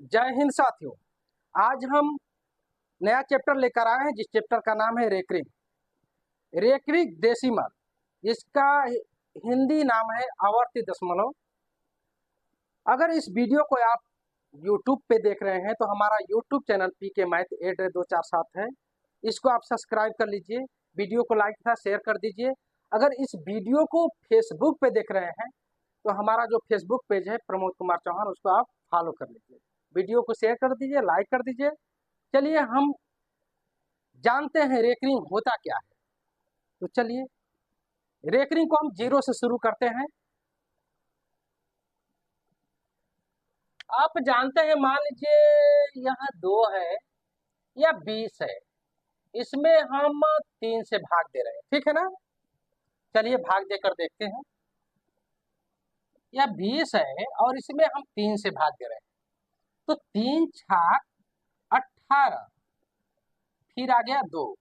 जय हिंद साथियों। आज हम नया चैप्टर लेकर आए हैं जिस चैप्टर का नाम है रेकरिंग। रेकरिंग डेसिमल, इसका हिंदी नाम है आवर्ती दशमलव। अगर इस वीडियो को आप YouTube पे देख रहे हैं तो हमारा YouTube चैनल पीके मैथ 8247 है। इसको आप सब्सक्राइब कर लीजिए, वीडियो को लाइक तथा शेयर कर दीजिए। अगर इस वीडियो को फेसबुक पे देख रहे हैं तो हमारा जो फेसबुक पेज है प्रमोद कुमार चौहान, उसको आप फॉलो कर लीजिए। वीडियो को शेयर कर दीजिए, लाइक कर दीजिए। चलिए हम जानते हैं रेकरिंग होता क्या है। तो चलिए रेकरिंग को हम जीरो से शुरू करते हैं। आप जानते हैं, मान लीजिए यहाँ 2 है या 20 है, इसमें हम 3 से भाग दे रहे हैं, ठीक है ना। चलिए भाग देकर देखते हैं। या 20 है और इसमें हम 3 से भाग दे रहे हैं, तो 3 छाक 18, फिर आ गया 2,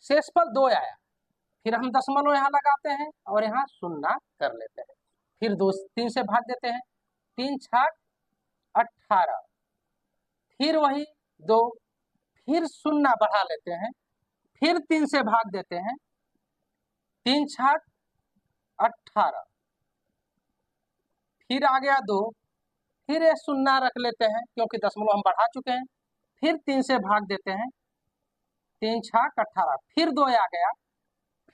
शेषफल 2 आया। फिर हम दशमलव यहाँ लगाते हैं और यहाँ शून्य कर लेते हैं। फिर 3 से भाग देते हैं, 3 छाक 18, फिर वही 2, फिर शून्य बढ़ा लेते हैं, फिर 3 से भाग देते हैं, 3 छाक 18, फिर आ गया 2, फिर ये शून्य रख लेते हैं क्योंकि दशमलव हम बढ़ा चुके हैं, फिर 3 से भाग देते हैं, 3 छाक 18, फिर 2 आ गया,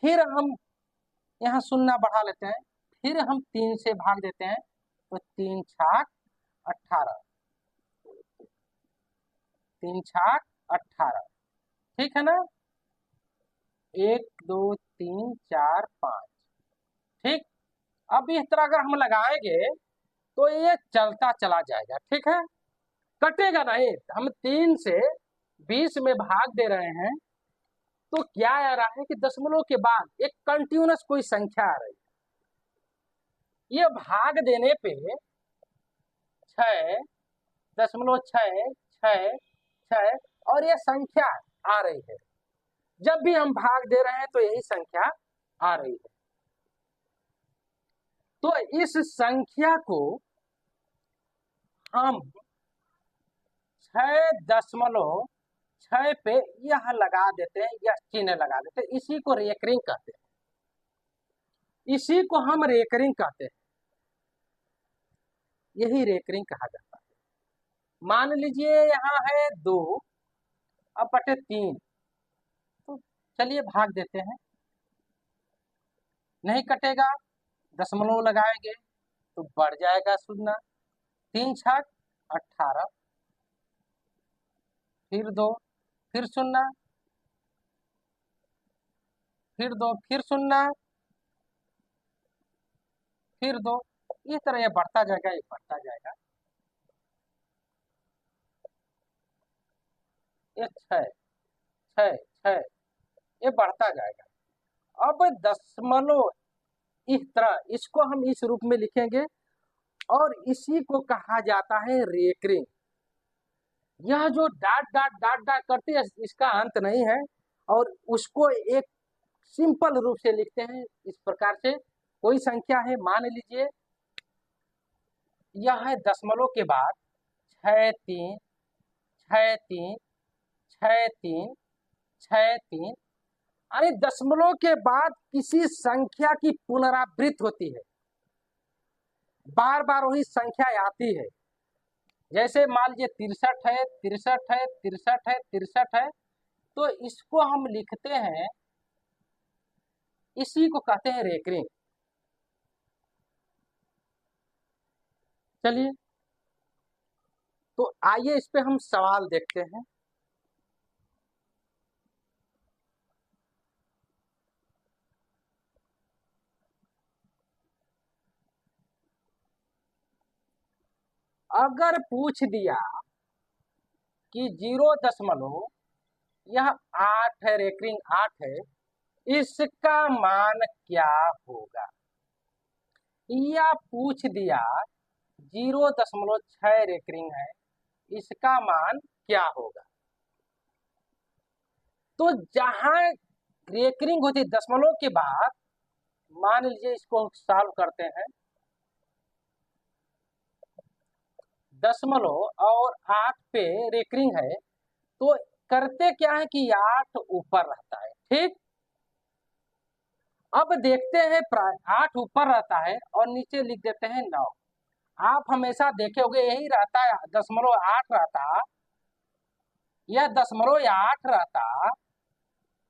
फिर हम यहाँ शून्य बढ़ा लेते हैं, फिर हम 3 से भाग देते हैं, तो 3 छाक 18, 3 छाक 18, ठीक है ना। 1 2 3 4 5, ठीक। अब इस तरह अगर हम लगाएंगे तो ये चलता चला जाएगा, ठीक है, कटेगा नहीं। हम 3 से 20 में भाग दे रहे हैं तो क्या आ रहा है कि दशमलव के बाद एक कंटिन्यूअस कोई संख्या आ रही है। ये भाग देने पे 6.6 और ये संख्या आ रही है। जब भी हम भाग दे रहे हैं तो यही संख्या आ रही है। तो इस संख्या को हम 6.6 पे यह लगा देते हैं, यह चिन्ह लगा देते हैं। इसी को रेकरिंग कहते हैं, इसी को हम रेकरिंग कहते हैं, यही रेकरिंग कहा जाता है। मान लीजिए यहाँ है 2 अब बटे 3, तो चलिए भाग देते हैं, नहीं कटेगा, दशमलव लगाएंगे तो बढ़ जाएगा शून्य, 3 छाक 18, फिर 2, फिर शून्य, फिर 2, फिर शून्य, फिर 2। इस तरह ये बढ़ता जाएगा, ये बढ़ता जाएगा। ये 6 6 6 ये बढ़ता जाएगा। अब दशमलव इस तरह इसको हम इस रूप में लिखेंगे और इसी को कहा जाता है रेकरिंग। यह जो डाट डाट डाट डाट करती है इसका अंत नहीं है, और उसको एक सिंपल रूप से लिखते हैं इस प्रकार से। कोई संख्या है, मान लीजिए यह है दशमलव के बाद 6 3 6 3 6 3 6 3, यानी दशमलव के बाद किसी संख्या की पुनरावृत्ति होती है, बार बार वही संख्या आती है। जैसे मान लीजिए 63 है 63 है 63 है 63 है, तो इसको हम लिखते हैं, इसी को कहते हैं रेकरिंग। चलिए तो आइए इस पे हम सवाल देखते हैं। अगर पूछ दिया कि 0 यह 8 है, रेकरिंग 8 है, इसका मान क्या होगा। या पूछ दिया 0.6 रेकरिंग है, इसका मान क्या होगा। तो जहां रेकरिंग होती है दशमलव के बाद, मान लीजिए इसको सॉल्व करते हैं, दशमलव और 8 पे रेकरिंग है, तो करते क्या है कि 8 ऊपर रहता है। ठीक, अब देखते हैं 8 ऊपर रहता है और नीचे लिख देते हैं 9। आप हमेशा देखे होंगे यही रहता है, 0.8 रहता या 0.8 रहता,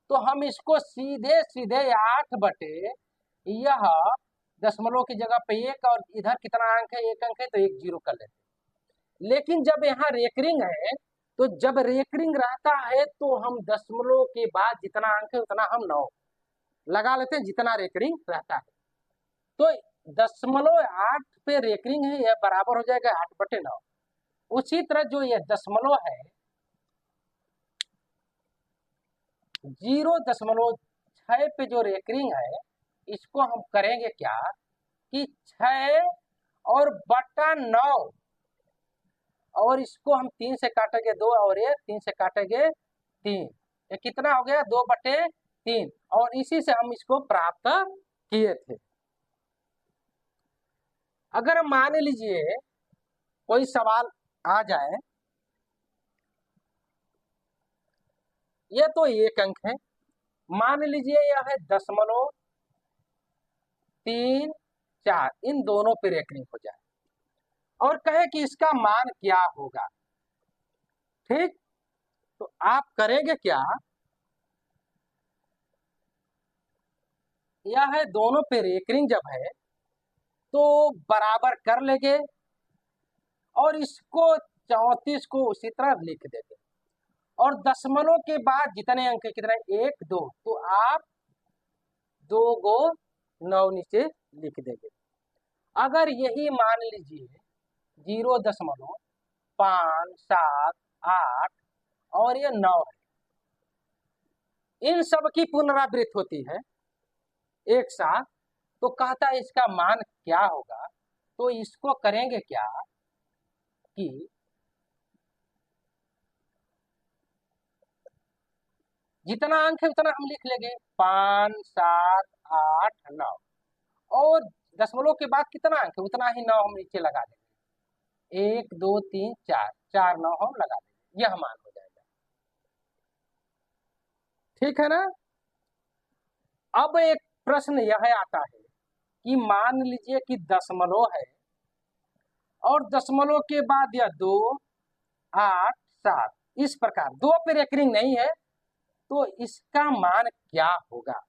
तो हम इसको सीधे सीधे 8 बटे यह दशमलव की जगह पे 1 और इधर कितना अंक है, 1 अंक है, तो 1 0 कर लेते। लेकिन जब यहाँ रेकरिंग है, तो जब रेकरिंग रहता है तो हम दशमलव के बाद जितना अंक है उतना हम 9 लगा लेते हैं, जितना रेकरिंग रहता है। तो 0.8 पे रेकरिंग है, यह बराबर हो जाएगा 8 बटे 9। उसी तरह जो ये दशमलव है 0.6 पे जो रेकरिंग है, इसको हम करेंगे क्या कि 6 और बटा 9, और इसको हम 3 से काटेंगे 2 और ये 3 से काटेंगे 3, ये कितना हो गया 2 बटे 3, और इसी से हम इसको प्राप्त किए थे। अगर मान लीजिए कोई सवाल आ जाए, ये तो 1 अंक है, मान लीजिए यह है 0.34, इन दोनों पे रेकरिंग हो जाए और कहे कि इसका मान क्या होगा। ठीक, तो आप करेंगे क्या, यह है दोनों पे रेकरिंग जब है तो बराबर कर लेंगे और इसको 34 को उसी तरह लिख देंगे, और दशमलव के बाद जितने अंक कितने 1 2, तो आप 2 गो 9 नीचे लिख देंगे। अगर यही मान लीजिए 0.578 और ये 9 है, इन सब की पुनरावृत्ति होती है एक साथ, तो कहता है इसका मान क्या होगा। तो इसको करेंगे क्या कि जितना अंक है उतना हम लिख लेंगे 5 7 8 9, और दशमलव के बाद कितना अंक है उतना ही 9 हम नीचे लगा देंगे, 1 2 3 4, 4 9 हम लगा देंगे, यह मान हो जाएगा। ठीक है ना। अब एक प्रश्न यह आता है कि मान लीजिए कि दशमलव है और दशमलव के बाद यह 2 8 7, इस प्रकार 2 पे रेकरिंग नहीं है, तो इसका मान क्या होगा।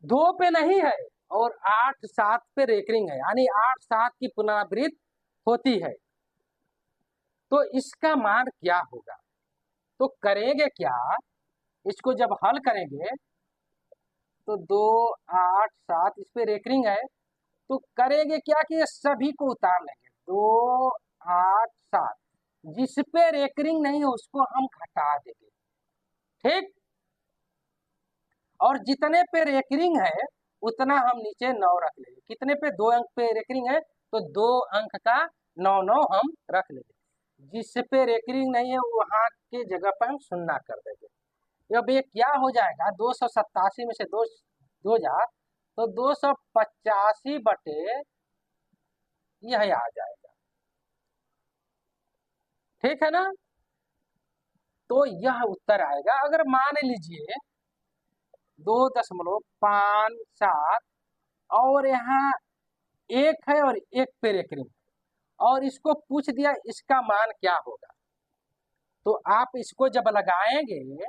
2 पे नहीं है और 8 7 पे रेकरिंग है, यानी 8 7 की पुनरावृत्ति होती है, तो इसका मान क्या होगा। तो करेंगे क्या, इसको जब हल करेंगे तो 2 8 7 इस पे रेकरिंग है, तो करेंगे क्या कि ये सभी को उतार लेंगे, 2 8 7, जिस पे रेकरिंग नहीं है उसको हम घटा देंगे। ठीक, और जितने पे रेकरिंग है उतना हम नीचे 9 रख लेंगे। कितने पे 2 अंक पे रेकरिंग है, तो 2 अंक का 9 9 हम रख लेंगे। जिस पे रेकरिंग नहीं है वहां के जगह पर हम 0 कर देंगे। अब ये क्या हो जाएगा, 287 में से 2 जा तो 285 बटे यह आ जाएगा। ठीक है ना। तो यह उत्तर आएगा। अगर मान लीजिए 2.57 और यहाँ 1 है और 1 पे रेकरिंग, और इसको पूछ दिया इसका मान क्या होगा, तो आप इसको जब लगाएंगे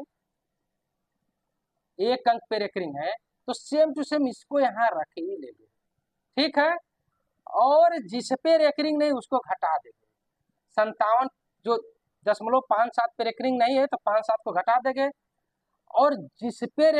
1 अंक पे रेकरिंग है तो सेम टू सेम इसको यहाँ रख ही लेंगे। ठीक है, और जिस पे रेकरिंग नहीं उसको घटा देंगे। 57 जो 0.57 पे रेकरिंग नहीं है तो 5 7 को घटा देंगे, और जिस पे